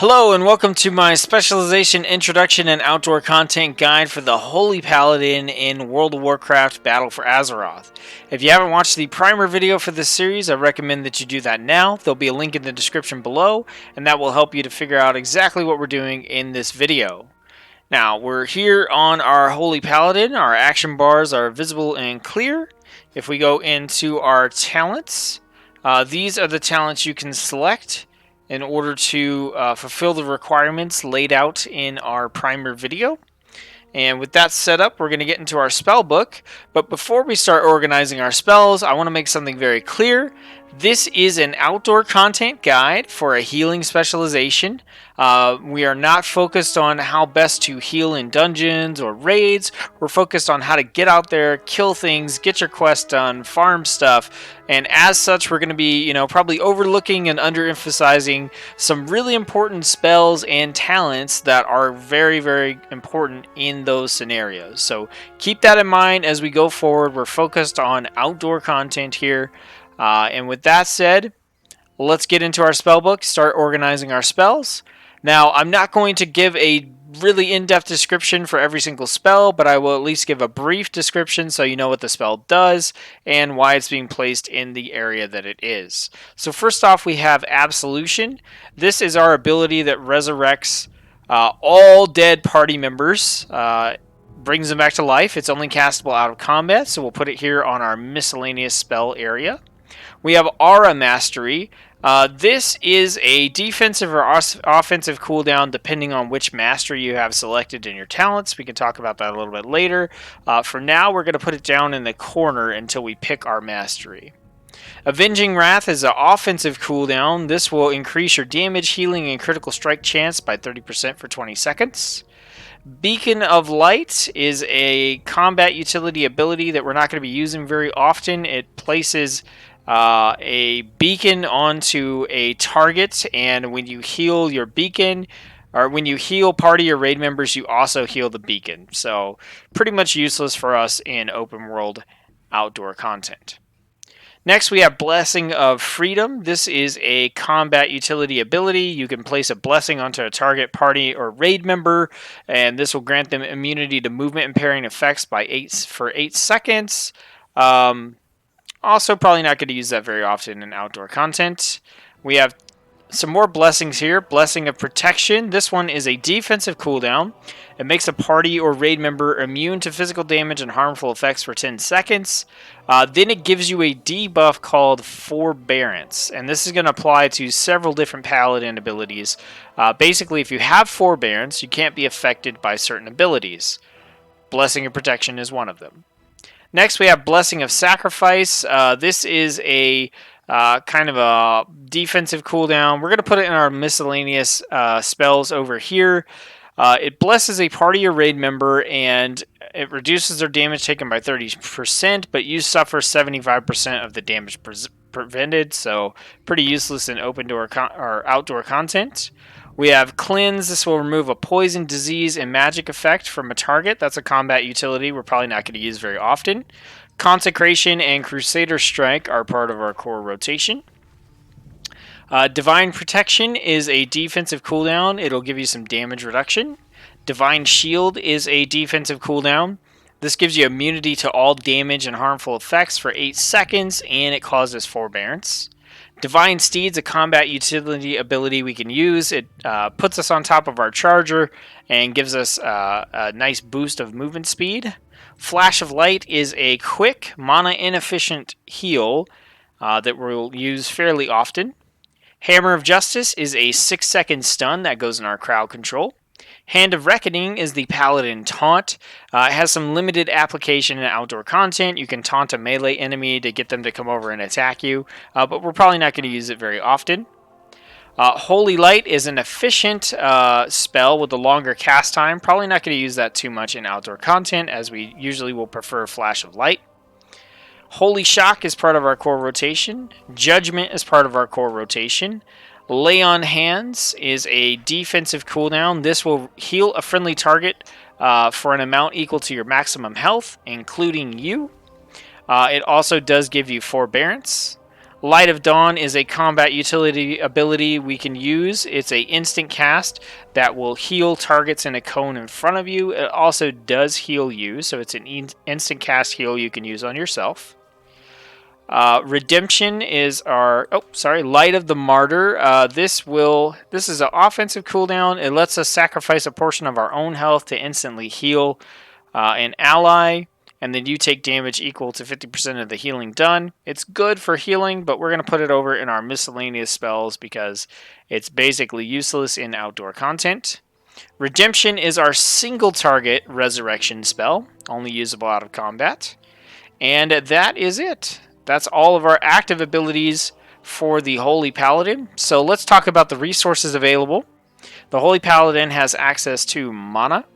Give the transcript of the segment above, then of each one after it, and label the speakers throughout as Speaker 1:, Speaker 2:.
Speaker 1: Hello and welcome to my Specialization Introduction and Outdoor Content Guide for the Holy Paladin in World of Warcraft Battle for Azeroth. If you haven't watched the primer video for this series, I recommend that you do that now. There'll be a link in the description below, and that will help you to figure out exactly what we're doing in this video. Now, we're here on our Holy Paladin. Our action bars are visible and clear. If we go into our talents, these are the talents you can select in order to fulfill the requirements laid out in our primer video. And with that set up, we're going to get into our spell book. But before we start organizing our spells, I want to make something very clear. This is an outdoor content guide for a healing specialization. We are not focused on how best to heal in dungeons or raids. We're focused on how to get out there, kill things, get your quest done, farm stuff. And as such, we're going to be, probably overlooking and underemphasizing some really important spells and talents that are very, very important in those scenarios. So keep that in mind as we go forward. We're focused on outdoor content here. And with that said, let's get into our spell book, start organizing our spells. Now, I'm not going to give a really in-depth description for every single spell, but I will at least give a brief description so you know what the spell does and why it's being placed in the area that it is. So first off, we have Absolution. This is our ability that resurrects all dead party members, brings them back to life. It's only castable out of combat, so we'll put it here on our miscellaneous spell area. We have Aura Mastery. This is a defensive or offensive cooldown depending on which mastery you have selected in your talents. We can talk about that a little bit later. For now, we're going to put it down in the corner until we pick our mastery. Avenging Wrath is an offensive cooldown. This will increase your damage, healing, and critical strike chance by 30% for 20 seconds. Beacon of Light is a combat utility ability that we're not going to be using very often. It places a beacon onto a target, and when you heal your beacon, or when you heal party or raid members, you also heal the beacon. So pretty much useless for us in open world outdoor content. Next, we have Blessing of Freedom. This is a combat utility ability. You can place a blessing onto a target, party, or raid member, and this will grant them immunity to movement impairing effects for 8 seconds. Also, probably not going to use that very often in outdoor content. We have some more blessings here. Blessing of Protection. This one is a defensive cooldown. It makes a party or raid member immune to physical damage and harmful effects for 10 seconds. Then it gives you a debuff called Forbearance. And this is going to apply to several different paladin abilities. Basically, if you have Forbearance, you can't be affected by certain abilities. Blessing of Protection is one of them. Next, we have Blessing of Sacrifice. This is a kind of a defensive cooldown. We're going to put it in our miscellaneous spells over here. It blesses a party or raid member, and it reduces their damage taken by 30%, but you suffer 75% of the damage prevented, so pretty useless in open door or outdoor content. We have Cleanse. This will remove a poison, disease, and magic effect from a target. That's a combat utility we're probably not going to use very often. Consecration and Crusader Strike are part of our core rotation. Divine Protection is a defensive cooldown. It'll give you some damage reduction. Divine Shield is a defensive cooldown. This gives you immunity to all damage and harmful effects for 8 seconds, and it causes Forbearance. Divine Steed's a combat utility ability we can use. It puts us on top of our charger and gives us a nice boost of movement speed. Flash of Light is a quick, mana-inefficient heal that we'll use fairly often. Hammer of Justice is a 6-second stun that goes in our crowd control. Hand of Reckoning is the Paladin Taunt. It has some limited application in outdoor content. You can taunt a melee enemy to get them to come over and attack you, but we're probably not going to use it very often. Holy Light is an efficient spell with a longer cast time. Probably not going to use that too much in outdoor content, as we usually will prefer Flash of Light. Holy Shock is part of our core rotation. Judgment is part of our core rotation. Lay on Hands is a defensive cooldown. This will heal a friendly target for an amount equal to your maximum health, including you. It also does give you Forbearance. Light of Dawn is a combat utility ability we can use. It's a instant cast that will heal targets in a cone in front of you. It also does heal you, so it's an instant cast heal you can use on yourself. Redemption is our Light of the Martyr. This is an offensive cooldown. It lets us sacrifice a portion of our own health to instantly heal an ally, and then you take damage equal to 50% of the healing done. It's good for healing, but we're going to put it over in our miscellaneous spells because it's basically useless in outdoor content. Redemption is our single target resurrection spell, only usable out of combat. And that is it. That's all of our active abilities for the Holy Paladin. So let's talk about the resources available. The Holy Paladin has access to mana.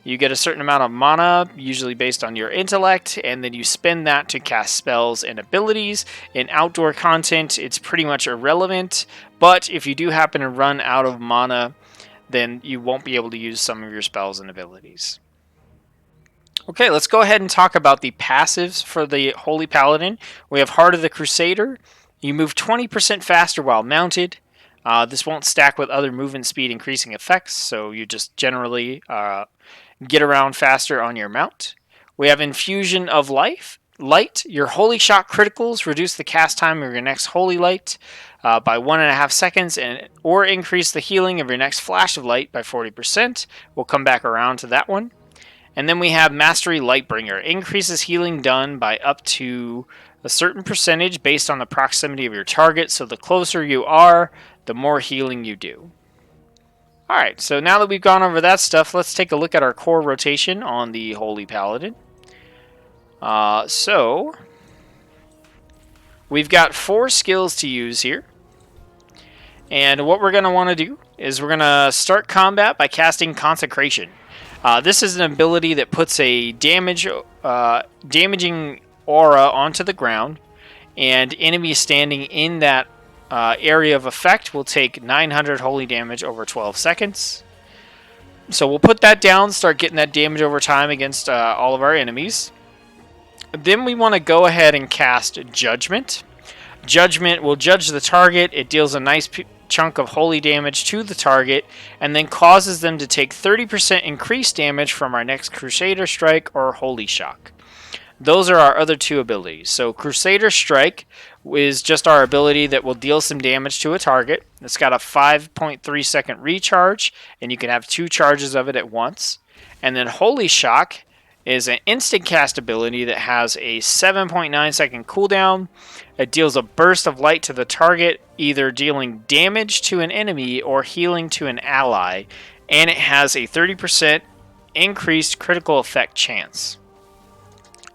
Speaker 1: You get a certain amount of mana, usually based on your intellect, and then you spend that to cast spells and abilities. In outdoor content, it's pretty much irrelevant, but if you do happen to run out of mana, then you won't be able to use some of your spells and abilities. Okay, let's go ahead and talk about the passives for the Holy Paladin. We have Heart of the Crusader. You move 20% faster while mounted. This won't stack with other movement speed increasing effects, so you just generally get around faster on your mount. We have Infusion of Light. Your Holy Shot criticals reduce the cast time of your next Holy Light by 1.5 seconds, or increase the healing of your next Flash of Light by 40%. We'll come back around to that one. And then we have Mastery Lightbringer. Increases healing done by up to a certain percentage based on the proximity of your target. So the closer you are, the more healing you do. Alright, so now that we've gone over that stuff, let's take a look at our core rotation on the Holy Paladin. So we've got 4 skills to use here. And what we're going to want to do is we're going to start combat by casting Consecration. This is an ability that puts a damaging aura onto the ground, and enemies standing in that area of effect will take 900 holy damage over 12 seconds. So we'll put that down, start getting that damage over time against all of our enemies. Then we want to go ahead and cast Judgment. Judgment will judge the target. It deals a nice chunk of holy damage to the target, and then causes them to take 30% increased damage from our next Crusader Strike or Holy Shock. Those are our other 2 abilities. So Crusader Strike is just our ability that will deal some damage to a target. It's got a 5.3 second recharge, and you can have 2 charges of it at once. And then Holy Shock is an instant cast ability that has a 7.9 second cooldown. It deals a burst of light to the target, either dealing damage to an enemy or healing to an ally, and it has a 30% increased critical effect chance.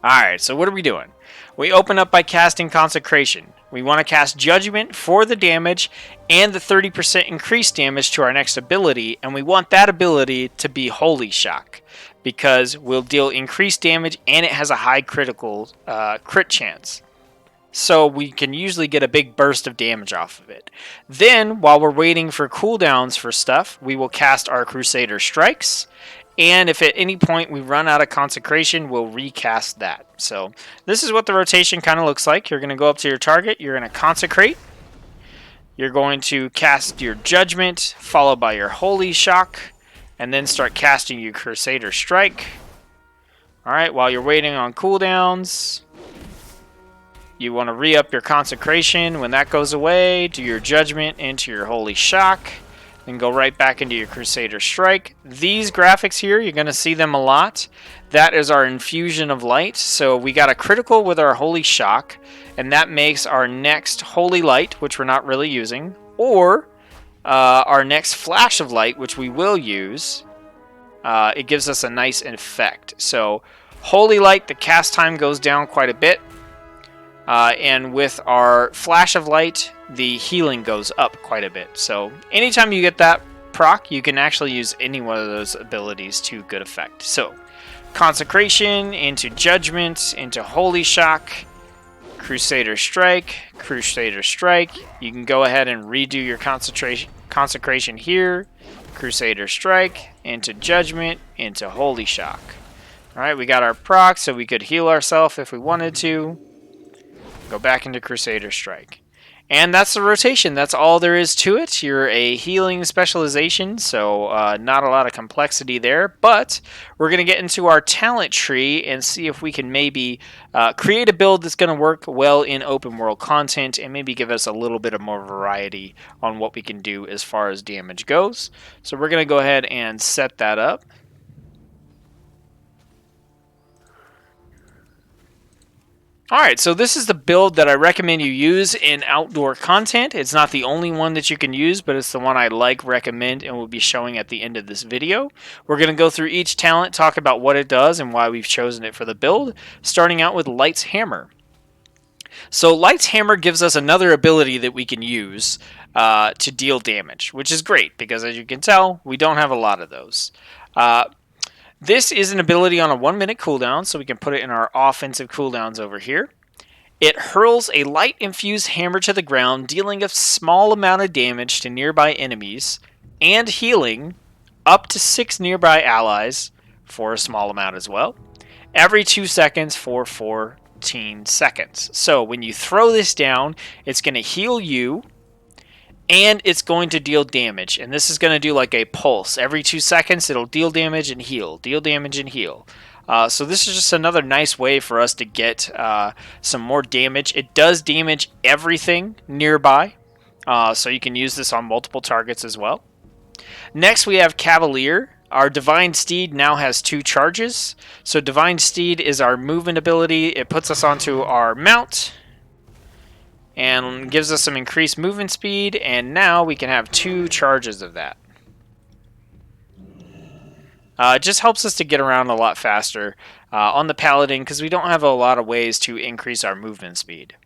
Speaker 1: Alright, so what are we doing? We open up by casting Consecration. We want to cast Judgment for the damage and the 30% increased damage to our next ability, and we want that ability to be Holy Shock, because we'll deal increased damage and it has a high critical crit chance. So we can usually get a big burst of damage off of it. Then, while we're waiting for cooldowns for stuff, we will cast our Crusader Strikes. And if at any point we run out of Consecration, we'll recast that. So this is what the rotation kind of looks like. You're going to go up to your target. You're going to Consecrate. You're going to cast your Judgment, followed by your Holy Shock, and then start casting your Crusader Strike. Alright, while you're waiting on cooldowns, you want to re-up your Consecration. When that goes away, do your Judgment into your Holy Shock, then go right back into your Crusader Strike. These graphics here, you're going to see them a lot. That is our Infusion of Light. So we got a critical with our Holy Shock, and that makes our next Holy Light, which we're not really using, or our next Flash of Light, which we will use. It gives us a nice effect. So Holy Light, the cast time goes down quite a bit. And with our Flash of Light, the healing goes up quite a bit. So anytime you get that proc, you can actually use any one of those abilities to good effect. So Consecration into Judgment, into Holy Shock, Crusader Strike, Crusader Strike. You can go ahead and redo your Consecration here. Crusader Strike, into Judgment, into Holy Shock. Alright, we got our proc, so we could heal ourselves if we wanted to. Go back into Crusader Strike. And that's the rotation. That's all there is to it. You're a healing specialization, so not a lot of complexity there. But we're going to get into our talent tree and see if we can maybe create a build that's going to work well in open world content and maybe give us a little bit of more variety on what we can do as far as damage goes. So we're going to go ahead and set that up. Alright, so this is the build that I recommend you use in outdoor content. It's not the only one that you can use, but it's the one I recommend, and will be showing at the end of this video. We're going to go through each talent, talk about what it does and why we've chosen it for the build, starting out with Light's Hammer. So Light's Hammer gives us another ability that we can use to deal damage, which is great, because as you can tell, we don't have a lot of those. This is an ability on a 1-minute cooldown, so we can put it in our offensive cooldowns over here. It hurls a light-infused hammer to the ground, dealing a small amount of damage to nearby enemies, and healing up to 6 nearby allies for a small amount as well, every 2 seconds for 14 seconds. So when you throw this down, it's going to heal you, and it's going to deal damage, and this is going to do like a pulse. Every 2 seconds it'll deal damage and heal, deal damage and heal. So this is just another nice way for us to get some more damage. It does damage everything nearby, so you can use this on multiple targets as well. Next we have Cavalier. Our Divine Steed now has 2 charges. So Divine Steed is our movement ability. It puts us onto our mount and gives us some increased movement speed, and now we can have 2 charges of that. It just helps us to get around a lot faster on the Paladin, because we don't have a lot of ways to increase our movement speed.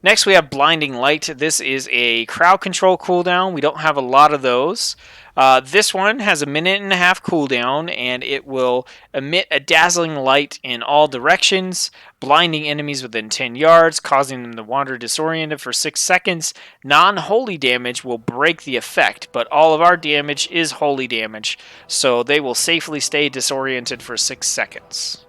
Speaker 1: Next we have Blinding Light. This is a crowd control cooldown. We don't have a lot of those. This one has a 1.5-minute cooldown, and it will emit a dazzling light in all directions, blinding enemies within 10 yards, causing them to wander disoriented for 6 seconds. Non-holy damage will break the effect, but all of our damage is holy damage, so they will safely stay disoriented for 6 seconds.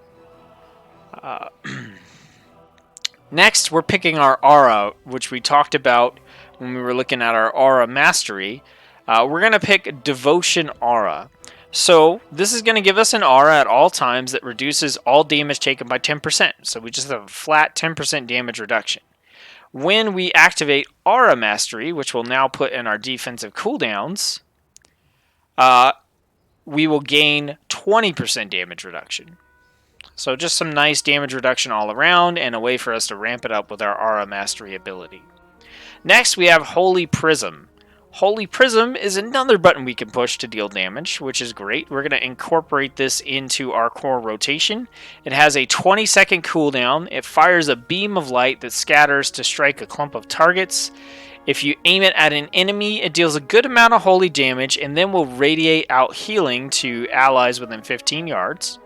Speaker 1: Next, we're picking our aura, which we talked about when we were looking at our aura mastery. We're going to pick Devotion Aura. So this is going to give us an aura at all times that reduces all damage taken by 10%. So we just have a flat 10% damage reduction. When we activate Aura Mastery, which we'll now put in our defensive cooldowns, we will gain 20% damage reduction. So just some nice damage reduction all around, and a way for us to ramp it up with our Aura Mastery ability. Next, we have Holy Prism. Holy Prism is another button we can push to deal damage, which is great. We're going to incorporate this into our core rotation. It has a 20-second cooldown. It fires a beam of light that scatters to strike a clump of targets. If you aim it at an enemy, it deals a good amount of holy damage and then will radiate out healing to allies within 15 yards.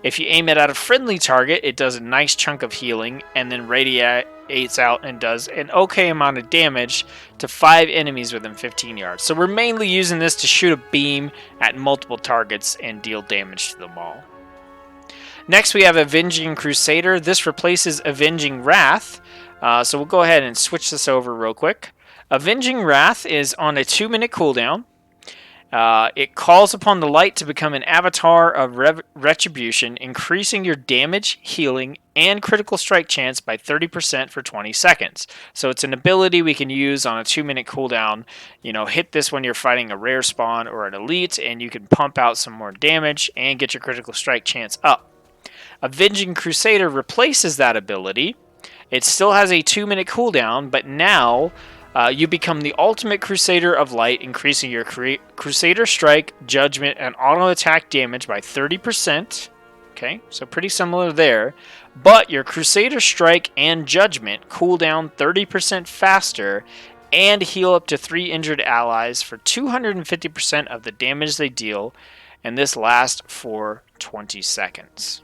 Speaker 1: If you aim it at a friendly target, it does a nice chunk of healing and then radiates out and does an okay amount of damage to 5 enemies within 15 yards. So we're mainly using this to shoot a beam at multiple targets and deal damage to them all. Next we have Avenging Crusader. This replaces Avenging Wrath. So we'll go ahead and switch this over real quick. Avenging Wrath is on a 2-minute cooldown. It calls upon the light to become an avatar of retribution, increasing your damage, healing, and critical strike chance by 30% for 20 seconds. So it's an ability we can use on a 2-minute cooldown. You know, hit this when you're fighting a rare spawn or an elite, and you can pump out some more damage and get your critical strike chance up. Avenging Crusader replaces that ability. It still has a 2-minute cooldown, but now you become the ultimate Crusader of Light, increasing your Crusader Strike, Judgment, and auto attack damage by 30%. Okay, so pretty similar there. But your Crusader Strike and Judgment cool down 30% faster and heal up to 3 injured allies for 250% of the damage they deal, and this lasts for 20 seconds.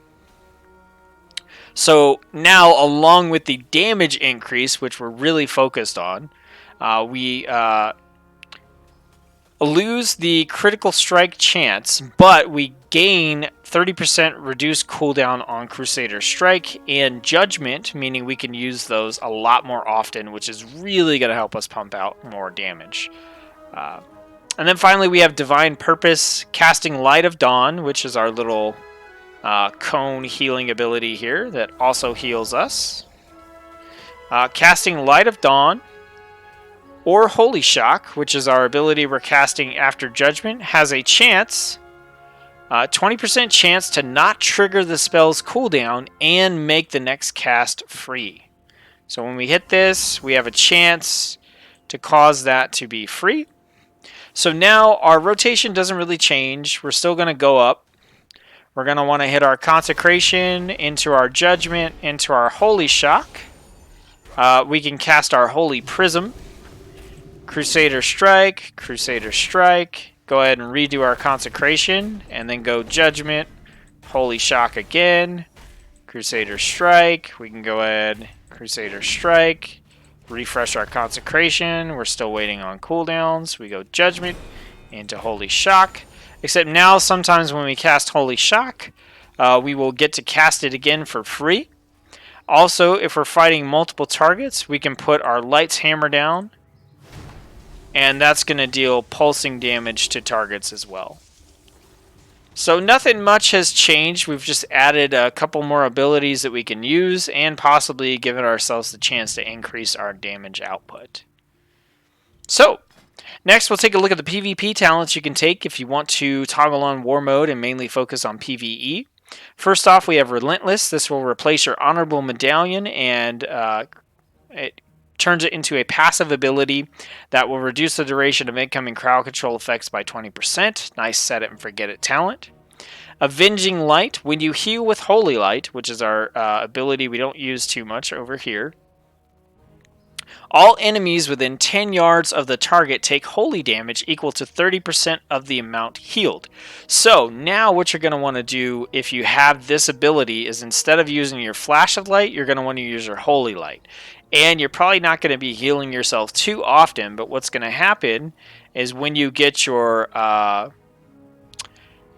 Speaker 1: So now, along with the damage increase, which we're really focused on, we lose the critical strike chance, but we gain 30% reduced cooldown on Crusader Strike and Judgment, meaning we can use those a lot more often, which is really going to help us pump out more damage. And then finally we have Divine Purpose, casting Light of Dawn, which is our little cone healing ability here that also heals us. Casting Light of Dawn or Holy Shock, which is our ability we're casting after Judgment, has a chance, 20% chance to not trigger the spell's cooldown and make the next cast free. So when we hit this, we have a chance to cause that to be free. So now our rotation doesn't really change. We're still going to go up. We're going to want to hit our Consecration, into our Judgment, into our Holy Shock. We can cast our Holy Prism. Crusader Strike, Crusader Strike. Go ahead and redo our Consecration, and then go Judgment, Holy Shock again, Crusader Strike. We can go ahead, Crusader Strike, refresh our Consecration. We're still waiting on cooldowns. We go Judgment into Holy Shock. Except now, sometimes when we cast Holy Shock, we will get to cast it again for free. Also, if we're fighting multiple targets, we can put our Light's Hammer down, and that's going to deal pulsing damage to targets as well. So nothing much has changed. We've just added a couple more abilities that we can use and possibly given ourselves the chance to increase our damage output. So, next we'll take a look at the PvP talents you can take if you want to toggle on War Mode and mainly focus on PvE. First off, we have Relentless. This will replace your Honorable Medallion, and it turns it into a passive ability that will reduce the duration of incoming crowd control effects by 20%. Nice set it and forget it talent. Avenging Light. When you heal with Holy Light, which is our ability we don't use too much over here, all enemies within 10 yards of the target take holy damage equal to 30% of the amount healed. So now what you're going to want to do if you have this ability is, instead of using your Flash of Light, you're going to want to use your Holy Light. And you're probably not going to be healing yourself too often, but what's going to happen is when you get your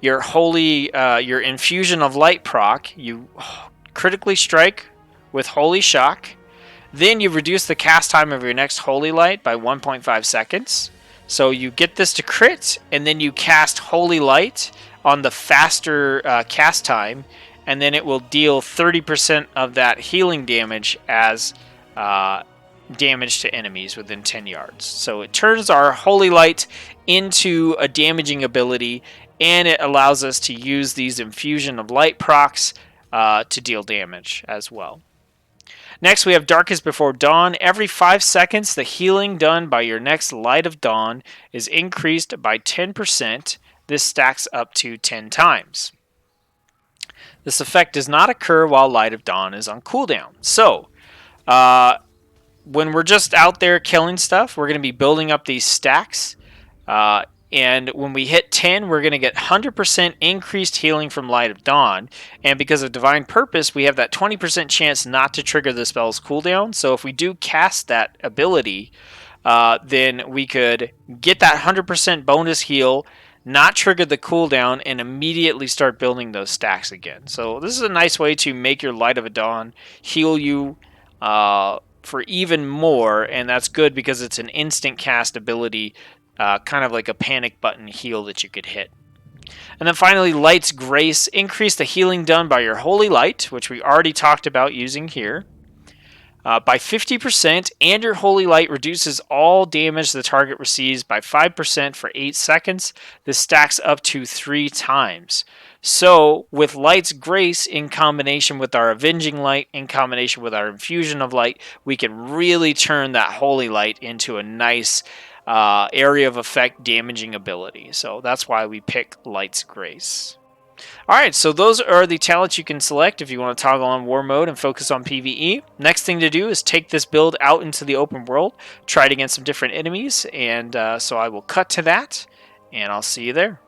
Speaker 1: Infusion of Light proc, you critically strike with Holy Shock. Then you reduce the cast time of your next Holy Light by 1.5 seconds. So you get this to crit, and then you cast Holy Light on the faster cast time, and then it will deal 30% of that healing damage as damage to enemies within 10 yards. So it turns our Holy Light into a damaging ability, and it allows us to use these Infusion of Light procs to deal damage as well. Next, we have Darkest Before Dawn. Every 5 seconds, the healing done by your next Light of Dawn is increased by 10%. This stacks up to 10 times. This effect does not occur while Light of Dawn is on cooldown. So, when we're just out there killing stuff, we're going to be building up these stacks. And when we hit 10, we're going to get 100% increased healing from Light of Dawn. And because of Divine Purpose, we have that 20% chance not to trigger the spell's cooldown. So if we do cast that ability, then we could get that 100% bonus heal, not trigger the cooldown, and immediately start building those stacks again. So this is a nice way to make your Light of Dawn heal you for even more. And that's good because it's an instant cast ability, kind of like a panic button heal that you could hit. And then finally, Light's Grace. Increase the healing done by your Holy Light, which we already talked about using here, by 50%, and your Holy Light reduces all damage the target receives by 5% for 8 seconds. This stacks up to 3 times. So with Light's Grace in combination with our Avenging Light, in combination with our Infusion of Light, we can really turn that Holy Light into a nice area of effect damaging ability. So that's why we pick Light's Grace. Alright, so those are the talents you can select if you want to toggle on War Mode and focus on PvE. Next thing to do is take this build out into the open world, try it against some different enemies, and so I will cut to that, and I'll see you there.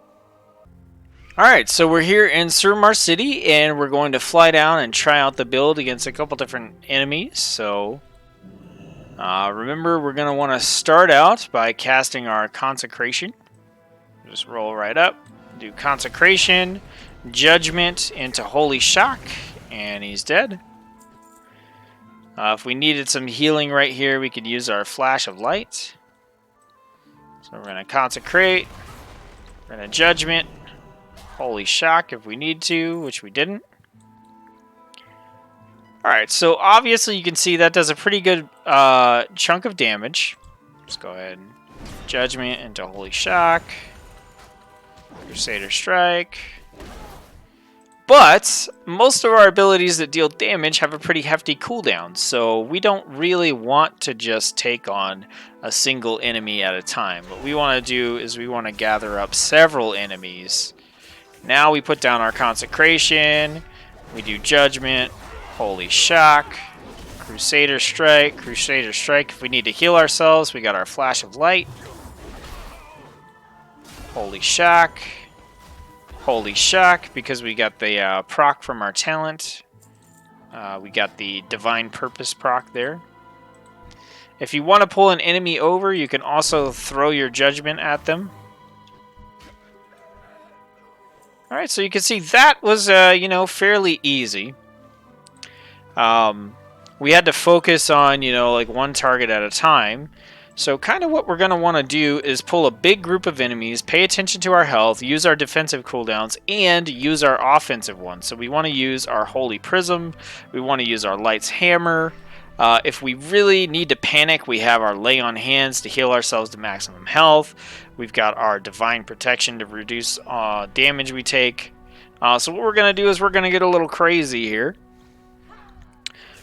Speaker 1: Alright, so we're here in Surmar City, and we're going to fly down and try out the build against a couple different enemies. So remember, we're going to want to start out by casting our Consecration. Just roll right up. Do Consecration, Judgment into Holy Shock, and he's dead. If we needed some healing right here, we could use our Flash of Light. So we're going to Consecrate, we're going to Judgment, Holy Shock if we need to, which we didn't. Alright, so obviously you can see that does a pretty good chunk of damage. Let's go ahead and Judgment into Holy Shock, Crusader Strike. But most of our abilities that deal damage have a pretty hefty cooldown, so we don't really want to just take on a single enemy at a time. What we want to do is we want to gather up several enemies. Now we put down our Consecration, we do Judgment, Holy Shock, Crusader Strike, Crusader Strike. If we need to heal ourselves, we got our Flash of Light, Holy Shock, Holy Shock, because we got the proc from our talent. We got the Divine Purpose proc there. If you want to pull an enemy over, you can also throw your Judgment at them. Alright, so you can see that was, fairly easy. We had to focus on, like one target at a time. So kind of what we're going to want to do is pull a big group of enemies, pay attention to our health, use our defensive cooldowns, and use our offensive ones. So we want to use our Holy Prism, we want to use our Light's Hammer. If we really need to panic, we have our Lay on Hands to heal ourselves to maximum health. We've got our Divine Protection to reduce damage we take. So what we're going to do is we're going to get a little crazy here.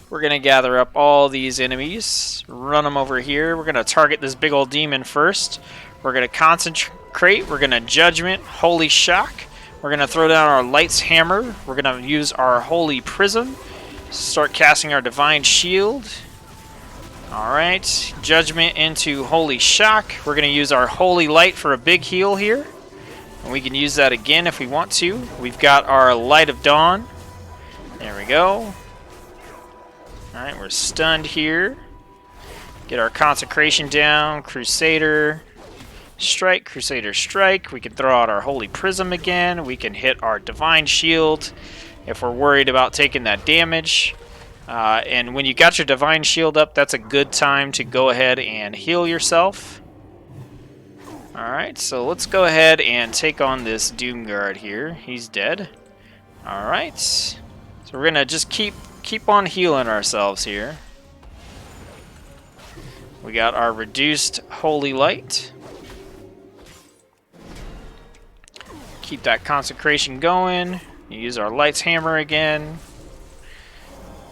Speaker 1: We're going to gather up all these enemies, run them over here. We're going to target this big old demon first. We're going to Consecrate. We're going to Judgment, Holy Shock. We're going to throw down our Light's Hammer. We're going to use our Holy Prism. Start casting our Divine Shield. Alright, Judgment into Holy Shock. We're going to use our Holy Light for a big heal here. And we can use that again if we want to. We've got our Light of Dawn. There we go. Alright, we're stunned here. Get our Consecration down. Crusader Strike, Crusader Strike. We can throw out our Holy Prism again. We can hit our Divine Shield if we're worried about taking that damage. And when you got your Divine Shield up, that's a good time to go ahead and heal yourself. Alright, so let's go ahead and take on this Doomguard here. He's dead. Alright. So we're going to just keep on healing ourselves here. We got our reduced Holy Light. Keep that Consecration going. Use our Light's Hammer again.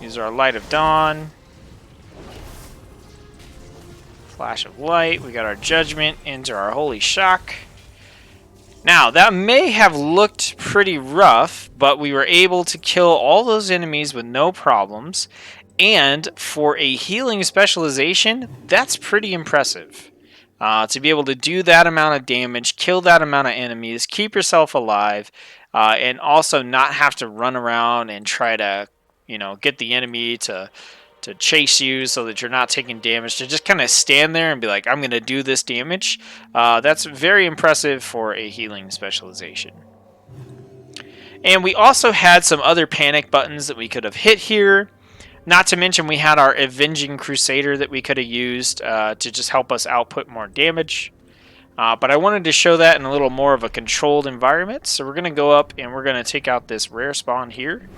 Speaker 1: Use our Light of Dawn. Flash of Light. We got our Judgment into our Holy Shock. Now, that may have looked pretty rough, but we were able to kill all those enemies with no problems. And for a healing specialization, that's pretty impressive. To be able to do that amount of damage, kill that amount of enemies, keep yourself alive, and also not have to run around and try to, get the enemy to chase you so that you're not taking damage, to just kind of stand there and be like, I'm going to do this damage. That's very impressive for a healing specialization. And we also had some other panic buttons that we could have hit here. Not to mention we had our Avenging Crusader that we could have used to just help us output more damage. But I wanted to show that in a little more of a controlled environment. So we're going to go up and we're going to take out this rare spawn here.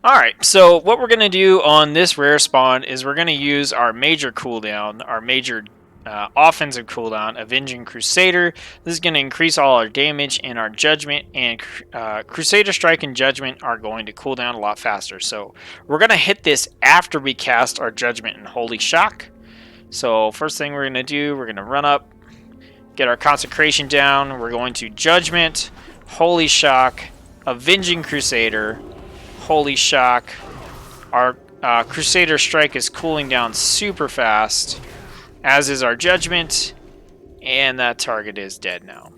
Speaker 1: Alright, so what we're going to do on this rare spawn is we're going to use our major cooldown, our major offensive cooldown, Avenging Crusader. This is going to increase all our damage, and our Judgment and Crusader Strike and Judgment are going to cool down a lot faster. So we're going to hit this after we cast our Judgment and Holy Shock. So first thing we're going to do, we're going to run up, get our Consecration down. We're going to Judgment, Holy Shock, Avenging Crusader, Holy Shock. Our Crusader Strike is cooling down super fast, as is our Judgment, and that target is dead now.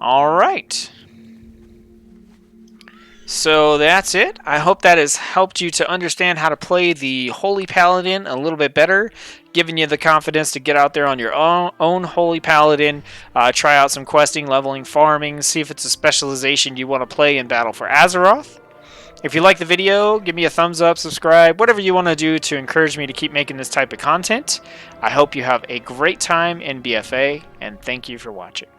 Speaker 1: Alright. So that's it. I hope that has helped you to understand how to play the Holy Paladin a little bit better, giving you the confidence to get out there on your own Holy Paladin, try out some questing, leveling, farming, see if it's a specialization you want to play in Battle for Azeroth. If you like the video, give me a thumbs up, subscribe, whatever you want to do to encourage me to keep making this type of content. I hope you have a great time in BFA, and thank you for watching.